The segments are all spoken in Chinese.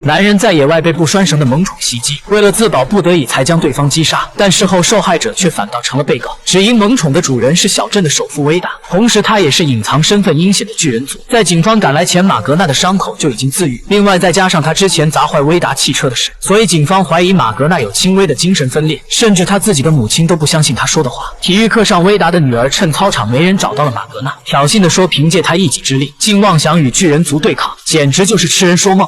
男人在野外被不拴绳的萌宠袭击，为了自保，不得已才将对方击杀，但事后受害者却反倒成了被告，只因萌宠的主人是小镇的首富威达，同时他也是隐藏身份阴险的巨人族。在警方赶来前，马格纳的伤口就已经自愈，另外再加上他之前砸坏威达汽车的事，所以警方怀疑马格纳有轻微的精神分裂，甚至他自己的母亲都不相信他说的话。体育课上，威达的女儿趁操场没人找到了马格纳，挑衅地说凭借他一己之力，竟妄想与巨人族对抗，简直就是痴人说梦。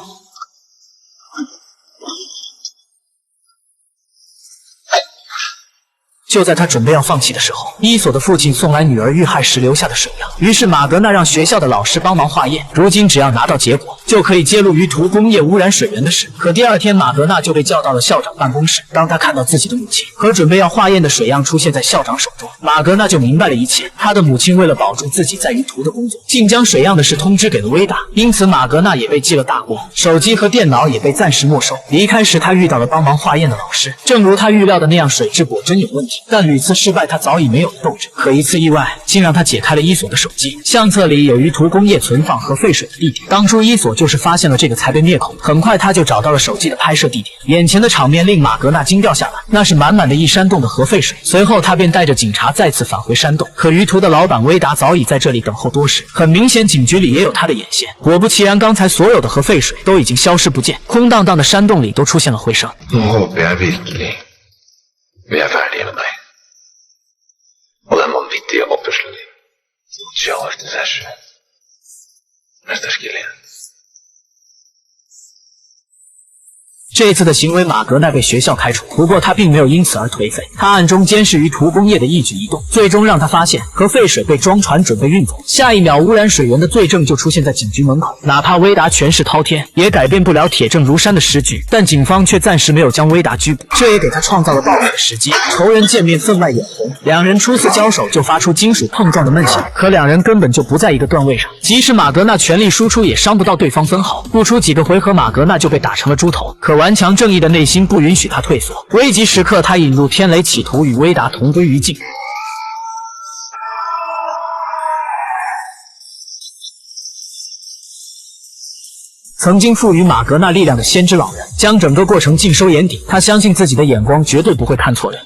就在他准备要放弃的时候，伊索的父亲送来女儿遇害时留下的水样，于是马格纳让学校的老师帮忙化验，如今只要拿到结果，就可以揭露于途工业污染水源的事。可第二天，马格纳就被叫到了校长办公室。当他看到自己的母亲和准备要化验的水样出现在校长手中，马格纳就明白了一切。他的母亲为了保住自己在于途的工作，竟将水样的事通知给了威达，因此马格纳也被记了大过，手机和电脑也被暂时没收。离开时，他遇到了帮忙化验的老师，正如他预料的那样，水质果真有问题。但屡次失败，他早已没有了斗志。可一次意外竟让他解开了伊索的手机，相册里有于途工业存放核废水的地点。当初伊索就是发现了这个才被灭口。很快他就找到了手机的拍摄地点，眼前的场面令马格纳惊掉下来，那是满满的一山洞的核废水。随后他便带着警察再次返回山洞，可于途的老板威达早已在这里等候多时，很明显警局里也有他的眼线。果不其然，刚才所有的核废水都已经消失不见，空荡荡的山洞里都出现了回声。Olemme vittiä opiskeli. Sociaalista säästöä. Näistä skilliä. 这一次的行为，马格纳被学校开除，不过他并没有因此而颓废，他暗中监视于途工业的一举一动，最终让他发现核废水被装船准备运走。下一秒，污染水源的罪证就出现在警局门口。哪怕威达权势滔天，也改变不了铁证如山的实局，但警方却暂时没有将威达拘捕，这也给他创造了报复的时机。仇人见面分外眼红，两人初次交手就发出金属碰撞的闷响，可两人根本就不在一个段位上，即使马格纳全力输出，也伤不到对方分毫。不出几个回合，马格纳就被打成了猪头。可顽强正义的内心不允许他退缩，危急时刻他引入天雷，企图与威达同归于尽。曾经赋予马格纳力量的先知老人将整个过程尽收眼底，他相信自己的眼光绝对不会看错人。